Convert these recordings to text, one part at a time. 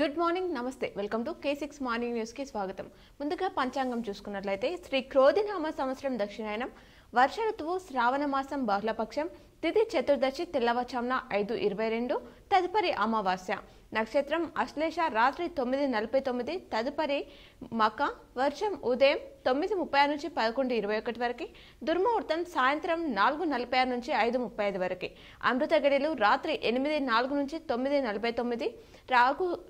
Good morning నమస్తే welcome to K6 morning news కి స్వాగతం. ముందుగా పంచాంగం చూసుకున్నట్లయితే శ్రీ క్రోధినామ సంవత్సరం దక్షిణాయనం వర్ష ఋతువు శ్రావణ మాసం బహుళపక్షం తిథి చతుర్దశి తెల్లవచాంన 5:22 తదుపరి అమావాస్య నక్షత్రం అశ్లేష రాత్రి 9:49 తదుపరి మక వర్షం ఉదయం 9:36 నుంచి 11:21 వరకు దుర్ముహూర్తం సాయంత్రం 4:46 నుంచి 5:35 వరకు అమృత గడియలు రాత్రి 8:04 నుంచి 9:49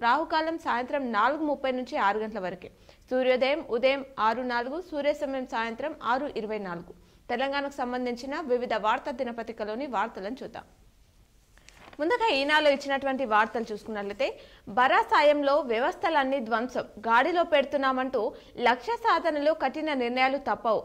రాహుకాలం సాయంత్రం 4:30 నుంచి 6 గంటల వరకు సూర్యోదయం ఉదయం 6:04 సూర్య సమయం సాయంత్రం 6:24 తెలంగాణకు సంబంధించిన వివిధ వార్తా దినపత్రికలోని వార్తలను చూద్దాం. ముందుగా ఈనాలో ఇచ్చినటువంటి వార్తలు చూసుకున్నట్లయితే బరా సాయంలో వ్యవస్థలన్నీ ధ్వంసం గాడిలో పెడుతున్నామంటూ లక్ష్య సాధనలో కఠిన నిర్ణయాలు తప్పవు.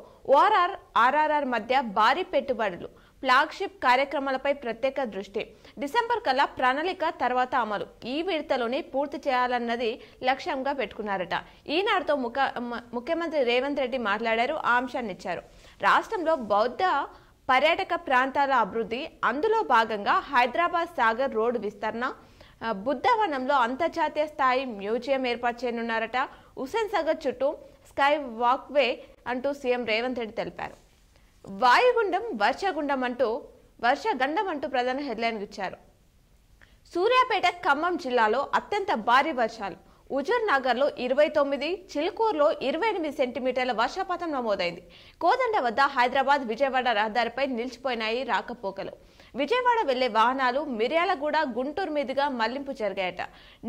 ఆర్ఆర్ఆర్ మధ్య భారీ పెట్టుబడులు ఫ్లాగ్షిప్ కార్యక్రమాలపై ప్రత్యేక దృష్టి డిసెంబర్ కల్లా ప్రణాళిక తర్వాత అమలు ఈ విడతలోనే పూర్తి చేయాలన్నది లక్ష్యంగా పెట్టుకున్నారట. ఈనాడుతో ముఖ్యమంత్రి రేవంత్ రెడ్డి మాట్లాడారు. ఆ అంశాన్ని ఇచ్చారు. రాష్ట్రంలో బౌద్ధ పర్యాటక ప్రాంతాల అభివృద్ధి అందులో భాగంగా హైదరాబాద్ సాగర్ రోడ్డు విస్తరణ బుద్ధవనంలో అంతర్జాతీయ స్థాయి మ్యూజియం ఏర్పాటు చేయనున్నారట. హుస్సేన్ సాగర్ చుట్టూ స్కై వాక్వే అంటూ సీఎం రేవంత్ రెడ్డి తెలిపారు. వాయుగుండం వర్షగండం అంటూ ప్రధాన హెడ్లైన్ ఇచ్చారు. సూర్యాపేట ఖమ్మం జిల్లాలో అత్యంత భారీ వర్షాలు హుజూర్ నగర్ లో 29 చిలుకూరులో 28 సెంటీమీటర్ల వర్షపాతం నమోదైంది. కోదండ వద్ద హైదరాబాద్ విజయవాడ రహదారిపై నిలిచిపోయినాయి రాకపోకలు. విజయవాడ వెళ్లే వాహనాలు మిర్యాలగూడ గుంటూరు మీదుగా మళ్లింపు జరిగాయట.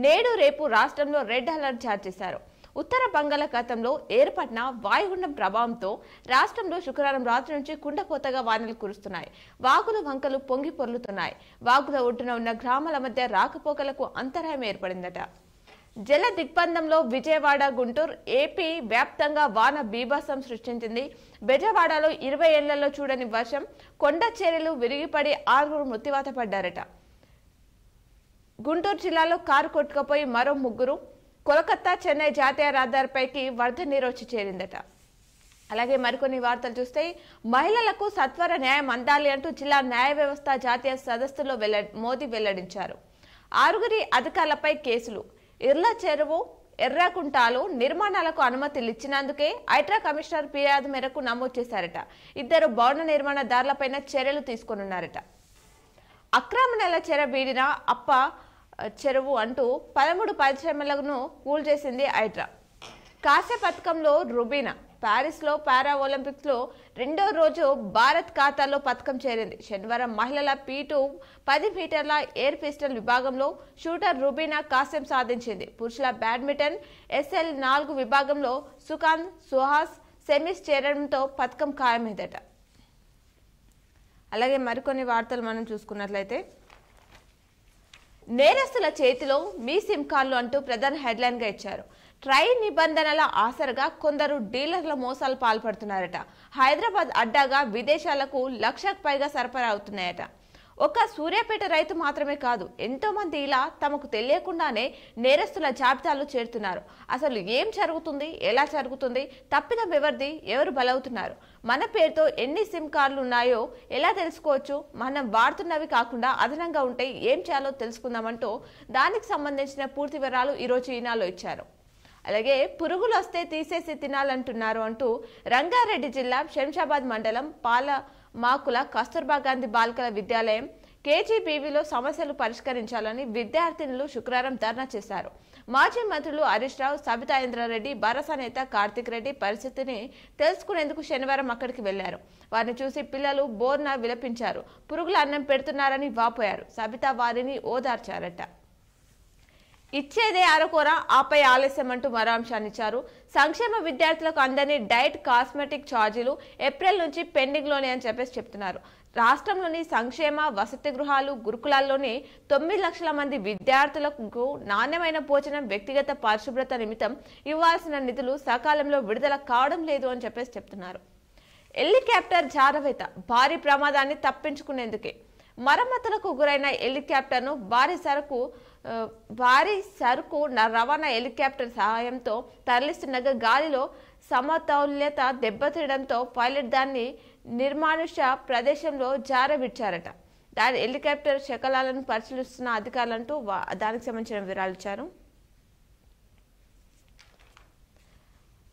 నేడు రేపు రాష్ట్రంలో రెడ్ అలర్ట్ జారీ చేశారు. ఉత్తర బంగాళాఖాతంలో ఏర్పడిన వాయుగుండం ప్రభావంతో రాష్ట్రంలో శుక్రవారం రాత్రి నుంచి కుండపోతగా వానలు కురుస్తున్నాయి. వాగులు వంకలు పొంగి పొర్లుతున్నాయి. వాగుల ఒడ్డున ఉన్న గ్రామాల మధ్య రాకపోకలకు అంతరాయం ఏర్పడిందట. జల దిగ్బంధంలో విజయవాడ గుంటూరు ఏపీ వ్యాప్తంగా వాన బీభత్సం సృష్టించింది. బెజవాడలో 20 ఏళ్లలో చూడని వర్షం కొండ చర్యలు విరిగిపడి 6 మృత్యువాత పడ్డారట. గుంటూరు జిల్లాలో కారు కొట్టుకుపోయి మరో 3 కోలకత్తా చెన్నై జాతీయ రహదారిపైకి వరద నీరు వచ్చి చేరిందట. అలాగే మరికొన్ని వార్తలు చూస్తే మహిళలకు సత్వర న్యాయం అందాలి అంటూ జిల్లా న్యాయ వ్యవస్థ జాతీయ సదస్సులో మోదీ వెల్లడించారు. 6 అధికారులపై కేసులు ఇర్ల చెరువు ఎర్రకుంటాలో నిర్మాణాలకు అనుమతులు ఇచ్చినందుకే ఐట్రా కమిషనర్ ఫిర్యాదు మేరకు నమోదు చేశారట. 2 భవన నిర్మాణదారులపైన చర్యలు తీసుకొనున్నారట. అక్రమణల చెర వీడిన అప్ప చెరువు అంటూ 13 పరిశ్రమలను కూల్చేసింది ఐట్రా. కాస్య పథకంలో రుబీనా ప్యారిస్ లో పారా ఒలింపిక్స్ లో 2వ రోజు భారత్ ఖాతాలో పథకం చేరింది. శనివారం మహిళల P2 10 మీటర్ల ఎయిర్ పిస్టల్ విభాగంలో షూటర్ రుబీనా కాస్యం సాధించింది. పురుషుల బ్యాడ్మింటన్ SL4 విభాగంలో సుకాంత్ సుహాస్ సెమీస్ చేరడంతో పథకం ఖాయమైందట. అలాగే మరికొన్ని వార్తలు మనం చూసుకున్నట్లయితే నేరస్తుల చేతిలో మీ సిమ్ కార్డులు అంటూ ప్రధాన హెడ్లైన్ గా ఇచ్చారు. ట్రై నిబంధనల ఆసరగా కొందరు డీలర్ల మోసాలు పాల్పడుతున్నారట. హైదరాబాద్ అడ్డాగా విదేశాలకు 1,00,000కు పైగా సరఫరా అవుతున్నాయట. ఒక సూర్యాపేట రైతు మాత్రమే కాదు, ఎంతో మంది ఇలా తమకు తెలియకుండానే నేరస్తుల జాబితాలో చేరుతున్నారు. అసలు ఏం జరుగుతుంది, ఎలా జరుగుతుంది, తప్పిదం ఎవరిది, ఎవరు బలవుతున్నారు, మన పేరుతో ఎన్ని సిమ్ కార్డులు ఉన్నాయో ఎలా తెలుసుకోవచ్చు, మనం వాడుతున్నవి కాకుండా అదనంగా ఉంటే ఏం చేయాలో తెలుసుకుందామంటూ దానికి సంబంధించిన పూర్తి వివరాలు ఈరోజు ఈనాలో ఇచ్చారు. అలాగే పురుగులు వస్తే తీసేసి తినాలంటున్నారు అంటూ రంగారెడ్డి జిల్లా శంషాబాద్ మండలం పాలమాకుల కస్తూర్బా గాంధీ బాలికల విద్యాలయం KGBVలో సమస్యలు పరిష్కరించాలని విద్యార్థినులు శుక్రవారం ధర్నా చేశారు. మాజీ మంత్రులు హరీష్ రావు, సబితా ఇంద్రారెడ్డి, భరసా నేత కార్తిక్ రెడ్డి పరిస్థితిని తెలుసుకునేందుకు శనివారం అక్కడికి వెళ్లారు. వారిని చూసి పిల్లలు బోర్న విలపించారు. పురుగుల అన్నం పెడుతున్నారని వాపోయారు. సబితా వారిని ఓదార్చారట. ఇచ్చేదే అరకొర ఆపై ఆలస్యం అంటూ మరో అంశాన్ని ఇచ్చారు. సంక్షేమ విద్యార్థులకు అందని డైట్ కాస్మెటిక్ ఛార్జీలు ఏప్రిల్ నుంచి పెండింగ్ లోనే అని చెప్తున్నారు. రాష్ట్రంలోని సంక్షేమ వసతి గృహాలు గురుకులాల్లోని 9 లక్షల మంది విద్యార్థులకు నాణ్యమైన భోజనం వ్యక్తిగత పరిశుభ్రత నిమిత్తం ఇవ్వాల్సిన నిధులు సకాలంలో విడుదల కావడం లేదు అని చెప్తున్నారు. హెలికాప్టర్ జారవేత భారీ ప్రమాదాన్ని తప్పించుకునేందుకే మరమ్మతులకు గురైన హెలికాప్టర్ను భారీ సరుకు రవాణా హెలికాప్టర్ సహాయంతో తరలిస్తుండగా గాలిలో సమతౌల్యత దెబ్బతినడంతో పైలట్ దాన్ని నిర్మానుష ప్రదేశంలో జారవిడ్చారట. దాని హెలికాప్టర్ శకలాలను పరిశీలిస్తున్న అధికారులంటూ దానికి సంబంధించిన వివరాలు ఇచ్చారు.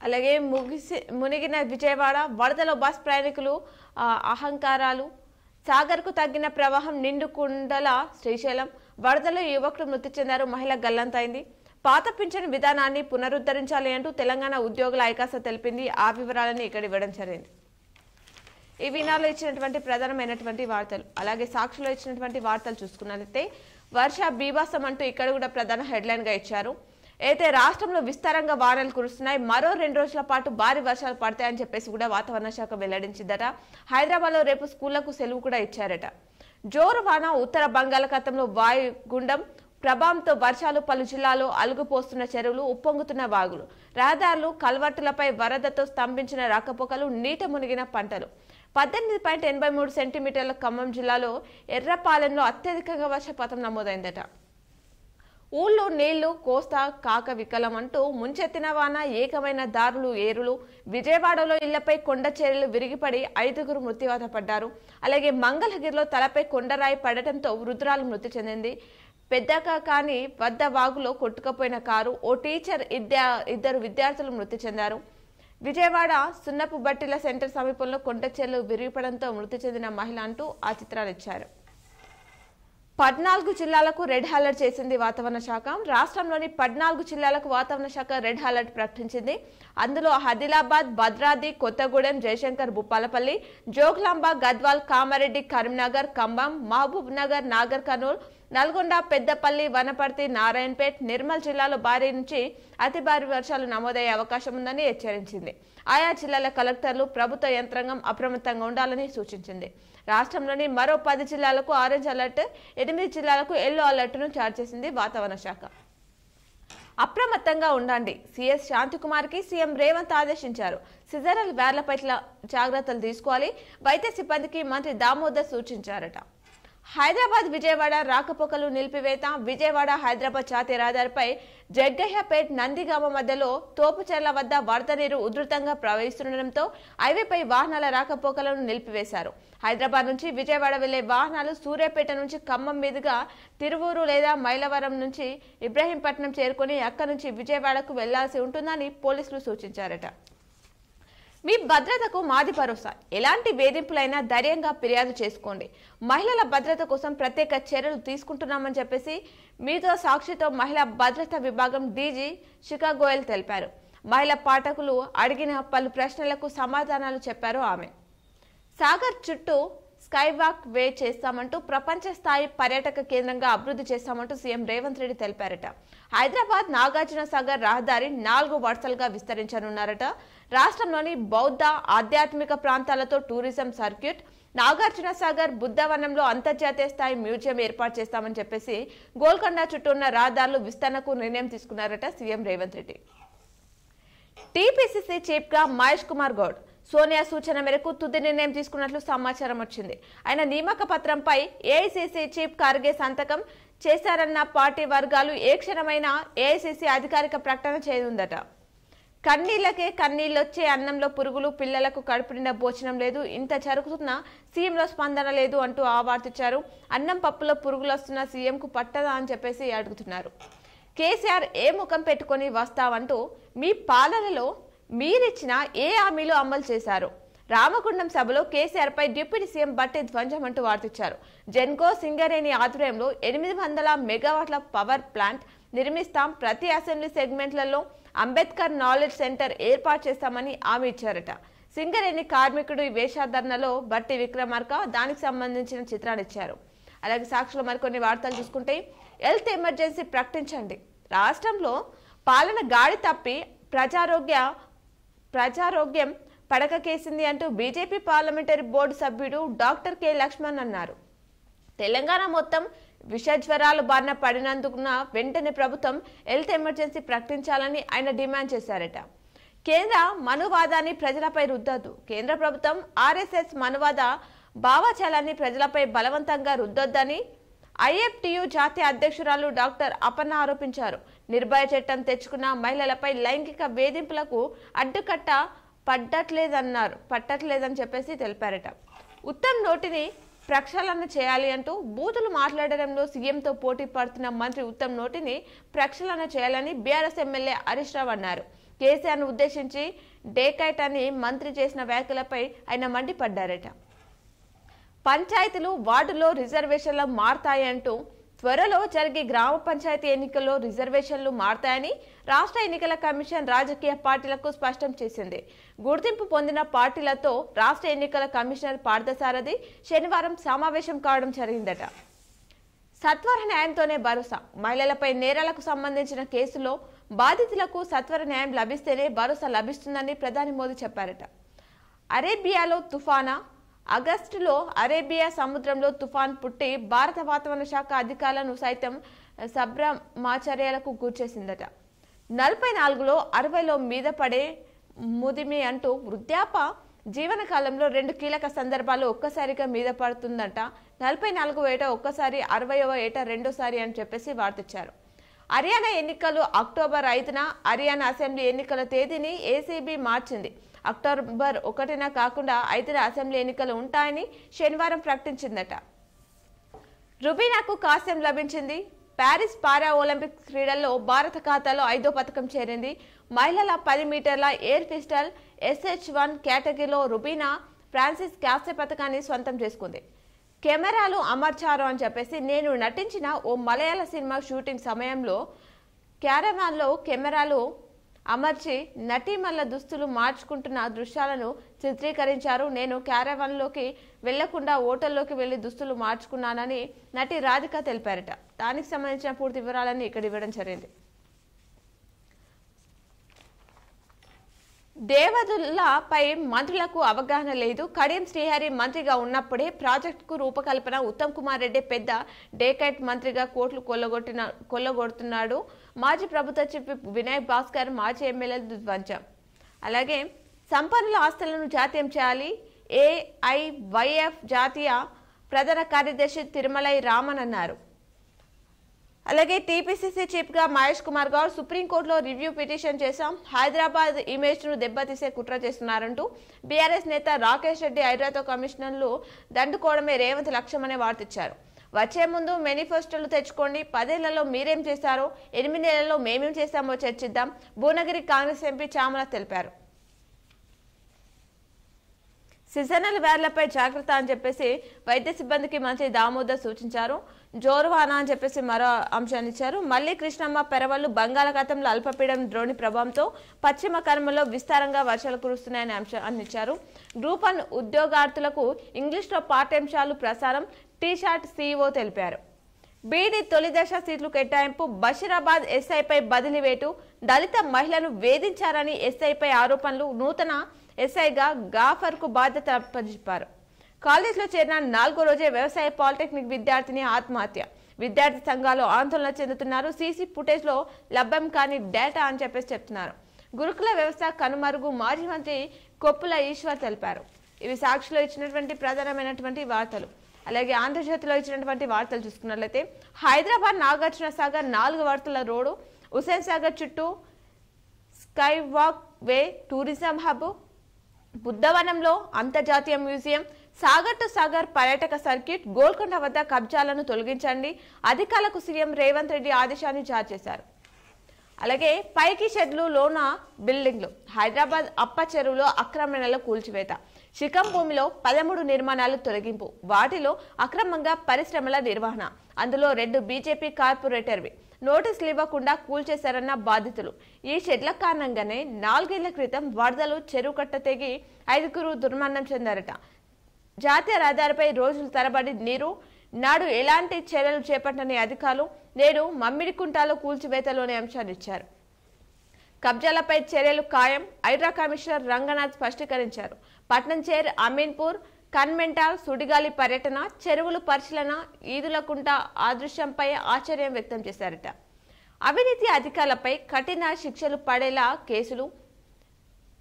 అలాగే మునిగిన విజయవాడ వరదలో బస్ ప్రయాణికులు అహంకారాలు సాగర్కు తగ్గిన ప్రవాహం నిండుకుండల శ్రీశైలం వరదలో యువకుడు మృతి చెందారు మహిళ గల్లంతైంది పాత పింఛన్ విధానాన్ని పునరుద్ధరించాలి అంటూ తెలంగాణ ఉద్యోగుల ఐకాస తెలిపింది ఆ వివరాలను ఇక్కడ ఇవ్వడం జరిగింది ఈ వినాలో ఇచ్చినటువంటి ప్రధానమైనటువంటి వార్తలు అలాగే సాక్షిలో ఇచ్చినటువంటి వార్తలు చూసుకున్నట్లయితే వర్ష బీభత్సం అంటూ ఇక్కడ కూడా ప్రధాన హెడ్లైన్ గా ఇచ్చారు అయితే రాష్ట్రంలో విస్తారంగా వానలు కురుస్తున్నాయి మరో 2 రోజుల పాటు భారీ వర్షాలు పడతాయని చెప్పేసి కూడా వాతావరణ శాఖ వెల్లడించిందట హైదరాబాద్లో రేపు స్కూళ్లకు సెలవు కూడా ఇచ్చారట జోరు వాన ఉత్తర బంగాళాఖాతంలో వాయుగుండం ప్రభావంతో వర్షాలు పలు జిల్లాల్లో అలుగుపోస్తున్న చెరువులు ఉప్పొంగుతున్న వాగులు రహదారులు కల్వర్టులపై వరదతో స్తంభించిన రాకపోకలు నీట మునిగిన పంటలు 18.83 సెంటీమీటర్ల ఖమ్మం జిల్లాలో ఎర్రపాలెంలో అత్యధికంగా వర్షపాతం నమోదైందట ఊళ్ళో నీళ్లు కోస్తా కాక వికలం అంటూ ముంచెత్తిన వాన ఏకమైన దారులు ఏరులు విజయవాడలో ఇళ్లపై కొండ చర్యలు విరిగిపడి 5గురు మృత్యువాత పడ్డారు అలాగే మంగళగిరిలో తలపై కొండరాయి పడటంతో వృద్ధురాలు మృతి చెందింది పెద్దక కాని వద్ద వాగులో కొట్టుకుపోయిన కారు ఓ టీచర్ ఇద్దరు విద్యార్థులు మృతి చెందారు విజయవాడ సున్నపు బట్టిల సెంటర్ సమీపంలో కొండ చర్యలు విరిగిపడంతో మృతి చెందిన మహిళ అంటూ ఆ చిత్రాలు ఇచ్చారు 14 జిల్లాలకు రెడ్ అలర్ట్ చేసింది వాతావరణ శాఖ రాష్ట్రంలోని 14 జిల్లాలకు వాతావరణ శాఖ రెడ్ అలర్ట్ ప్రకటించింది అందులో ఆదిలాబాద్ భద్రాద్రి కొత్తగూడెం జయశంకర్ భూపాలపల్లి జోగులాంబ గద్వాల్ కామారెడ్డి కరీంనగర్ ఖమ్మం మహబూబ్ నగర్ నాగర్ కర్నూల్ నల్గొండ పెద్దపల్లి వనపర్తి నారాయణపేట్ నిర్మల్ జిల్లాలో భారీ నుంచి అతి భారీ వర్షాలు నమోదయ్యే అవకాశం ఉందని హెచ్చరించింది ఆయా జిల్లాల కలెక్టర్లు ప్రభుత్వ యంత్రాంగం అప్రమత్తంగా ఉండాలని సూచించింది రాష్ట్రంలోని మరో 10 జిల్లాలకు ఆరెంజ్ అలర్ట్ 8 జిల్లాలకు ఎల్లో అలర్ట్ను జారీ చేసింది వాతావరణ శాఖ అప్రమత్తంగా ఉండండి సిఎస్ శాంతికుమార్కి సీఎం రేవంత్ ఆదేశించారు సిజరల్ వ్యాన్లపై జాగ్రత్తలు తీసుకోవాలి వైద్య సిబ్బందికి మంత్రి దామోదర్ సూచించారట హైదరాబాద్ విజయవాడ రాకపోకలు నిలిపివేత విజయవాడ హైదరాబాద్ జాతీయ రహదారిపై జగ్గయ్యపేట్ నందిగామ మధ్యలో తోపుచెర్ల వద్ద వరద నీరు ఉధృతంగా ప్రవహిస్తుండటంతో హైవేపై వాహనాల రాకపోకలను నిలిపివేశారు హైదరాబాద్ నుంచి విజయవాడ వెళ్లే వాహనాలు సూర్యాపేట నుంచి ఖమ్మం మీదుగా తిరువూరు లేదా మైలవరం నుంచి ఇబ్రహీంపట్నం చేరుకుని అక్కడి నుంచి విజయవాడకు వెళ్లాల్సి ఉంటుందని పోలీసులు సూచించారట మీ భద్రతకు మాది భరోసా ఎలాంటి వేధింపులైనా ధైర్యంగా ఫిర్యాదు చేసుకోండి మహిళల భద్రత కోసం ప్రత్యేక చర్యలు తీసుకుంటున్నామని చెప్పేసి మీతో సాక్షితో మహిళా భద్రతా విభాగం డీజీ శిఖా గోయల్ తెలిపారు మహిళా పాఠకులు అడిగిన పలు ప్రశ్నలకు సమాధానాలు చెప్పారు ఆమె సాగర్ చుట్టూ స్కై వాక్ వే చేస్తామంటూ ప్రపంచ స్థాయి పర్యాటక కేంద్రంగా అభివృద్ధి చేస్తామంటూ సీఎం రేవంత్ రెడ్డి తెలిపారట హైదరాబాద్ నాగార్జున సాగర్ రహదారి 4 వరుసలుగా విస్తరించనున్నారట రాష్ట్రంలోని బౌద్ధ ఆధ్యాత్మిక ప్రాంతాలతో టూరిజం సర్క్యూట్ నాగార్జున సాగర్ బుద్ధవనంలో అంతర్జాతీయ స్థాయి మ్యూజియం ఏర్పాటు చేస్తామని చెప్పేసి గోల్కొండ చుట్టూ ఉన్న రహదారులు విస్తరణకు నిర్ణయం తీసుకున్నారట CM Revanth Reddy TPCC chief గా మహేష్ కుమార్ గౌడ్ సోనియా సూచన మేరకు తుది నిర్ణయం తీసుకున్నట్లు సమాచారం వచ్చింది ఆయన నియామక పత్రంపై ఏఐసీసీ చీఫ్ ఖర్గే సంతకం చేశారన్న పార్టీ వర్గాలు ఏ క్షణమైనా ఏఐసీసీ అధికారిక ప్రకటన చేయనుందట కన్నీళ్లకే కన్నీళ్ళొచ్చే అన్నంలో పురుగులు పిల్లలకు కడుపు నిండా భోజనం లేదు ఇంత జరుగుతున్నా సీఎంలో స్పందన లేదు అంటూ ఆవార్తించారు అన్నం పప్పులో పురుగులు వస్తున్న సీఎంకు పట్టదా అని చెప్పేసి అడుగుతున్నారు కేసీఆర్ ఏ ముఖం పెట్టుకొని వస్తావంటూ మీ పాలనలో మీరిచ్చిన ఏ హామీలు అమలు చేశారు రామగుండం సభలో కేసీఆర్ పై డిప్యూటీ సీఎం బట్టి ధ్వంజం అంటూ వార్తించారు జెన్కో సింగరేణి ఆధ్వర్యంలో 800 మెగావాట్ల పవర్ ప్లాంట్ నిర్మిస్తాం ప్రతి అసెంబ్లీ సెగ్మెంట్లలో అంబేద్కర్ నాలెడ్జ్ సెంటర్ ఏర్పాటు చేస్తామని హామీ ఇచ్చారట సింగరేణి కార్మికుడు వేషధారణలో బట్టి విక్రమార్క దానికి సంబంధించిన చిత్రాన్ని ఇచ్చారు అలాగే సాక్షిలో మరికొన్ని వార్తలు చూసుకుంటే హెల్త్ ఎమర్జెన్సీ ప్రకటించండి రాష్ట్రంలో పాలన గాడి తప్పి ప్రజారోగ్యం పడకకేసింది అంటూ బీజేపీ పార్లమెంటరీ బోర్డు సభ్యుడు డాక్టర్ కె లక్ష్మణ్ అన్నారు తెలంగాణ మొత్తం విషజ్వరాలు బారిన పడినందుకున్న వెంటనే ప్రభుత్వం హెల్త్ ఎమర్జెన్సీ ప్రకటించాలని ఆయన డిమాండ్ చేశారట కేంద్ర మనువాదాన్ని ప్రజలపై రుద్దొద్దు కేంద్ర ప్రభుత్వం ఆర్ఎస్ఎస్ మనువాద భావజాలాన్ని ప్రజలపై బలవంతంగా రుద్దొద్దని ఐఎఫ్టియు జాతీయ అధ్యక్షురాలు డాక్టర్ అపర్ణ ఆరోపించారు నిర్భయ చట్టం తెచ్చుకున్న మహిళలపై లైంగిక వేధింపులకు అడ్డుకట్ట పట్టట్లేదని చెప్పేసి తెలిపారట ఉత్తమ్ నోటిని ప్రక్షాళన చేయాలి అంటూ బూతులు మాట్లాడడంలో సీఎంతో పోటీ పడుతున్న మంత్రి ఉత్తమ్ నోటిని ప్రక్షాళన చేయాలని బీఆర్ఎస్ ఎమ్మెల్యే హరీష్ రావు అన్నారు కేసీఆర్ను ఉద్దేశించి డేకైట్ అని మంత్రి చేసిన వ్యాఖ్యలపై ఆయన మండిపడ్డారట. పంచాయతీలు వార్డులో రిజర్వేషన్లు మారతాయంటూ త్వరలో జరిగే గ్రామ పంచాయతీ ఎన్నికల్లో రిజర్వేషన్లు మారతాయని రాష్ట్ర ఎన్నికల కమిషన్ రాజకీయ పార్టీలకు స్పష్టం చేసింది. గుర్తింపు పొందిన పార్టీలతో రాష్ట్ర ఎన్నికల కమిషనర్ పార్థసారథి శనివారం సమావేశం కావడం జరిగిందట. సత్వర న్యాయంతోనే భరోసా. మహిళలపై నేరాలకు సంబంధించిన కేసులో బాధితులకు సత్వర న్యాయం లభిస్తేనే భరోసా లభిస్తుందని ప్రధాని మోదీ చెప్పారట. అరేబియాలో తుఫానా. ఆగస్టులో అరేబియా సముద్రంలో తుఫాన్ పుట్టి భారత వాతావరణ శాఖ అధికారులను సైతం సంభ్రమాచర్యాలకు గురిచేసిందట. 44లో 60లో మీద పడే ముదిమి అంటూ వృద్ధాప్య జీవనకాలంలో 2 కీలక సందర్భాలు ఒక్కసారిగా మీద పడుతుందట. 44వ ఏట ఒక్కసారి, 60వ ఏట రెండోసారి అని చెప్పేసి వార్తిచ్చారు. హర్యానా ఎన్నికలు అక్టోబర్ 5న, హర్యానా అసెంబ్లీ ఎన్నికల తేదీని ఏసీబీ మార్చింది. అక్టోబర్ 1న కాకుండా 5న అసెంబ్లీ ఎన్నికలు ఉంటాయని శనివారం ప్రకటించిందట. రుబీనాకు కాంస్యం లభించింది. ప్యారిస్ పారా ఒలింపిక్ క్రీడల్లో భారత ఖాతాలో 5వ పథకం చేరింది. మహిళల 10 మీటర్ల ఎయిర్ పిస్టల్ SH1 కేటగిరీలో రుబీనా ఫ్రాన్సిస్ కాంస్య పథకాన్ని సొంతం చేసుకుంది. కెమెరాలు అమర్చారు అని చెప్పేసి నేను నటించిన ఓ మలయాళ సినిమా షూటింగ్ సమయంలో క్యారవాన్లో కెమెరాలు అమర్చి నటీమల్ల దుస్తులు మార్చుకుంటున్న దృశ్యాలను చిత్రీకరించారు. నేను క్యారవాన్లోకి వెళ్లకుండా హోటల్లోకి వెళ్లి దుస్తులు మార్చుకున్నానని నటి రాధిక తెలిపారట. దానికి సంబంధించిన పూర్తి వివరాలన్నీ ఇక్కడ ఇవ్వడం జరిగింది. దేవదులపై మంత్రులకు అవగాహన లేదు. కడియం శ్రీహరి మంత్రిగా ఉన్నప్పుడే ప్రాజెక్టుకు రూపకల్పన. ఉత్తమ్ కుమార్ రెడ్డి పెద్ద డేకైట్ మంత్రిగా కోట్లు కొల్లగొడుతున్నాడు. మాజీ ప్రభుత్వ చీఫ్ వినయ్ భాస్కర్, మాజీ ఎమ్మెల్యేల ధ్వంసం. అలాగే సంపన్నుల ఆస్తులను జాతీయం చేయాలి. AIYF జాతీయ ప్రధాన కార్యదర్శి తిరుమలై రామన్ అన్నారు. అలాగే టీపీసీసీ చీఫ్ గా మహేష్ కుమార్ గౌడ్ సుప్రీంకోర్టులో రివ్యూ పిటిషన్ చేశాం. హైదరాబాద్ ఇమేజ్ ను దెబ్బతీసే కుట్ర చేస్తున్నారంటూ బీఆర్ఎస్ నేత రాకేష్ రెడ్డి హైదరాబాద్ కమిషనర్లు దండుకోవడమే రేవంత్ లక్ష్యమనే వార్తిచ్చారు. వచ్చే ముందు మేనిఫెస్టోలు తెచ్చుకోండి. 10 ఏళ్లలో మీరేం చేశారో, 8 నెలల్లో మేమేం చేశామో చర్చిద్దాం. భువనగిరి కాంగ్రెస్ ఎంపీ చామల తెలిపారు. సీజనల్ వ్యాధులపై జాగ్రత్త అని చెప్పేసి వైద్య సిబ్బందికి మంత్రి దామోదర్ సూచించారు. జోరువాన అని చెప్పేసి మరో అంశాన్ని ఇచ్చారు. మళ్లీ కృష్ణమ్మ పెరవళ్లు బంగాళాఖాతంలో అల్పపీడనం ద్రోణి ప్రభావంతో పశ్చిమ కనుమలో విస్తారంగా వర్షాలు కురుస్తున్నాయని అంశాన్ని ఇచ్చారు. గ్రూప్ 1 ఉద్యోగార్థులకు ఇంగ్లీష్లో పాఠ్యాంశాలు ప్రసారం టీ-షార్ట్ సీఈఓ తెలిపారు. బీడీ తొలి దశ సీట్లు కేటాయింపు. బషీరాబాద్ ఎస్ఐపై బదిలీ వేటు. దళిత మహిళను వేధించారని ఎస్ఐపై ఆరోపణలు. నూతన ఎస్ఐగా గాఫర్కు బాధ్యత అప్పచెప్పారు. కాలేజీలో చేరిన 4వ రోజే వ్యవసాయ పాలిటెక్నిక్ విద్యార్థిని ఆత్మహత్య. విద్యార్థి సంఘాలు ఆందోళన చెందుతున్నారు. సీసీ ఫుటేజ్లో లభ్యం కాని డేటా అని చెప్పేసి చెప్తున్నారు. గురుకుల వ్యవస్థ కనుమరుగు. మాజీ మంత్రి కొప్పుల ఈశ్వర్ తెలిపారు. ఇవి సాక్షిలో ఇచ్చినటువంటి ప్రధానమైనటువంటి వార్తలు. అలాగే ఆంధ్రజ్యోతిలో ఇచ్చినటువంటి వార్తలు చూసుకున్నట్లయితే హైదరాబాద్ నాగార్జున సాగర్ 4 వరుసల రోడ్డు. హుసేన్ సాగర్ చుట్టూ sky walk way tourism hub. బుద్ధవనంలో అంతర్జాతీయ మ్యూజియం. సాగర్ టు సాగర్ పర్యాటక సర్క్యూట్. గోల్కొండ వద్ద కబ్జాలను తొలగించండి. అధికారులకు సీఎం రేవంత్ రెడ్డి ఆదేశాన్ని జారీ చేశారు. అలాగే పైకి షెడ్లు, లోన బిల్డింగ్లు. హైదరాబాద్ అప్ప చెరువులో అక్రమణలో కూల్చివేత. శిఖం భూమిలో 13 నిర్మాణాలు తొలగింపు. వాటిలో అక్రమంగా పరిశ్రమల నిర్వహణ. అందులో 2 బీజేపీ కార్పొరేటర్వి. నోటీసులు ఇవ్వకుండా కూల్చేశారన్న బాధితులు. ఈ షెడ్ల కారణంగానే 4 ఏళ్ల క్రితం వరదలు చెరువు కట్ట తెగి 5గురు దుర్మరణం చెందారట. జాతీయ రహదారిపై రోజుల తరబడి నీరు. నాడు ఎలాంటి చర్యలు చేపట్టని అధికారులు నేడు మమ్మిడికుంటాలో కూల్చివేతలోని అంశాన్ని ఇచ్చారు. కబ్జాలపై చర్యలు ఖాయం. హైడ్రా కమిషనర్ రంగనాథ్ స్పష్టీకరించారు. పట్నం చేర్, అమీన్పూర్, కన్మెంటాల్ సుడిగాలి పర్యటన, చెరువులు పరిశీలన, ఈదులకుంట ఆదృశ్యంపై ఆశ్చర్యం వ్యక్తం చేశారట. అవినీతి అధికారులపై కఠిన శిక్షలు పడేలా కేసులు.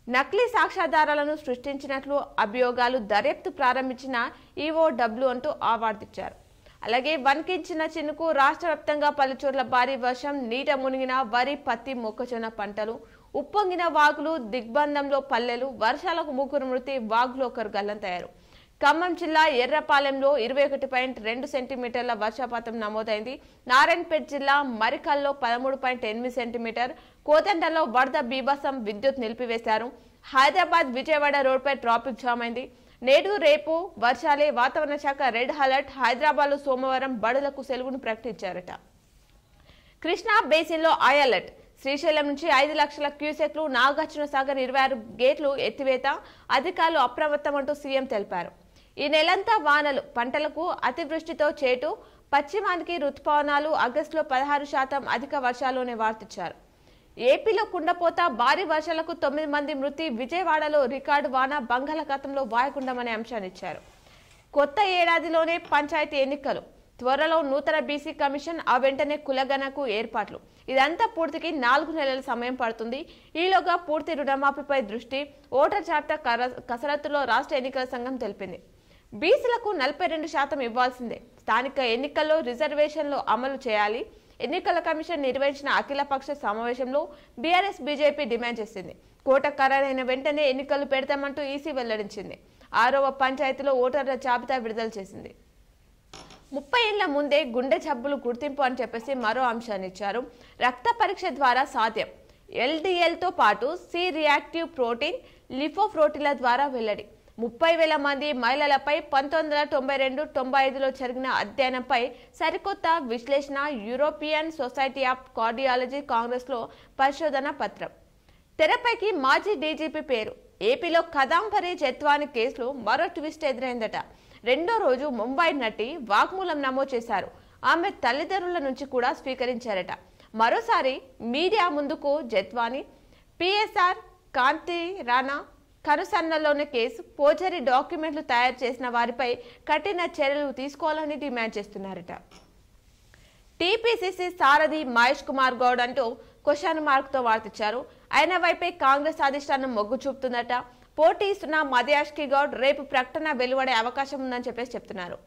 నకిలీ సాక్ష్యాధారాలను సృష్టించినట్లు అభియోగాలు. దర్యాప్తు ప్రారంభించిన ఈఓడబ్ల్యూ అంటూ అవార్డిచ్చారు. అలాగే వణికించిన చినుకు. రాష్ట్ర వ్యాప్తంగా పలుచోట్ల భారీ వర్షం. నీట మునిగిన వరి, పత్తి, మొక్కజొన్న పంటలు. ఉప్పొంగిన వాగులు. దిగ్బంధంలో పల్లెలు. వర్షాలకు 3 మృతి. వాగులో 1 గల్లంతయ్యారు. ఖమ్మం జిల్లా ఎర్రపాలెంలో 21.2 సెంటీమీటర్ల వర్షపాతం నమోదైంది. నారాయణపేట జిల్లా మరికల్లో 13.8 సెంటీమీటర్, కోదండలో వరద బీభత్సం, విద్యుత్ నిలిపివేశారు. హైదరాబాద్ విజయవాడ రోడ్పై ట్రాఫిక్ జామ్ అయింది. నేడు రేపు వర్షాలే, వాతావరణ శాఖ రెడ్ అలర్ట్. హైదరాబాద్ లో సోమవారం బడులకు సెలవును ప్రకటించారట. కృష్ణా బేసిన్లో హై అలర్ట్. శ్రీశైలం నుంచి 5 లక్షల క్యూసెక్లు, నాగార్జున సాగర్ 26 గేట్లు ఎత్తివేత, అధికారులు అప్రమత్తం అంటూ సీఎం తెలిపారు. ఈ నెలంతా వానలు, పంటలకు అతివృష్టితో చేటు, పశ్చిమానికి రుతుపవనాలు, ఆగస్టులో 16% అధిక వర్షాలునే వార్తిచ్చారు. ఏపీలో కుండపోత, భారీ వర్షాలకు 9 మంది మృతి, విజయవాడలో రికార్డు వాన, బంగాళాఖాతంలో వాయుగుండం అనే అంశాన్ని ఇచ్చారు. కొత్త ఏడాదిలోనే పంచాయతీ ఎన్నికలు, త్వరలో నూతన బీసీ కమిషన్, ఆ వెంటనే కులగణకు ఏర్పాట్లు. ఇదంతా పూర్తికి 4 నెలల సమయం పడుతుంది. ఈలోగా పూర్తి రుణమాఫీపై దృష్టి, ఓటర్ జాబితా కసరత్తులో రాష్ట్ర ఎన్నికల సంఘం తెలిపింది. బీసీలకు 42% ఇవ్వాల్సిందే. స్థానిక ఎన్నికల్లో రిజర్వేషన్లు అమలు చేయాలి. ఎన్నికల కమిషన్ నిర్వహించిన అఖిలపక్ష సమావేశంలో బీఆర్ఎస్ బీజేపీ డిమాండ్ చేసింది. కోట ఖరారైన వెంటనే ఎన్నికలు పెడతామంటూ ఈసీ వెల్లడించింది. 6వ పంచాయతీలో ఓటర్ల జాబితా విడుదల చేసింది. 30 ఏళ్ల ముందే గుండె జబ్బులు గుర్తింపు అని చెప్పేసి మరో అంశాన్ని ఇచ్చారు. రక్త పరీక్ష ద్వారా సాధ్యం. ఎల్డిఎల్తో పాటు సి రియాక్టివ్ ప్రోటీన్, లిపోప్రోటీన్ల ద్వారా వెల్లడి. 30,000 మంది మహిళలపై 1992-95లో జరిగిన అధ్యయనంపై సరికొత్త విశ్లేషణ. యూరోపియన్ సొసైటీ ఆఫ్ కార్డియాలజీ కాంగ్రెస్లో పరిశోధన పత్రం. తెరపైకి మాజీ డీజీపీ పేరు. ఏపీలో కదాంబరి జత్వాని కేసులో మరో ట్విస్ట్ ఎదురైందట. రెండో రోజు ముంబై నటి వాగ్మూలం నమోదు చేశారు. ఆమె తల్లిదండ్రుల నుంచి కూడా స్వీకరించారట. మరోసారి మీడియా ముందుకు జత్వాని, పిఎస్ఆర్, కాంతి రాణా కనుసన్నల్లోని కేసు, ఫోర్జరీ డాక్యుమెంట్లు తయారు చేసిన వారిపై కఠిన చర్యలు తీసుకోవాలని డిమాండ్ చేస్తున్నారట. టీపీసీసీ సారథి మహేష్ కుమార్ గౌడ్ అంటూ క్వశ్చన్ మార్క్ తో వార్తిచ్చారు. ఆయన వైపే కాంగ్రెస్ అధిష్టానం మొగ్గు చూపుతుందట. పోటీ ఇస్తున్న మధ్యాష్కి గౌడ్ రేపు ప్రకటన వెలువడే అవకాశం ఉందని చెప్పేసి చెప్తున్నారు.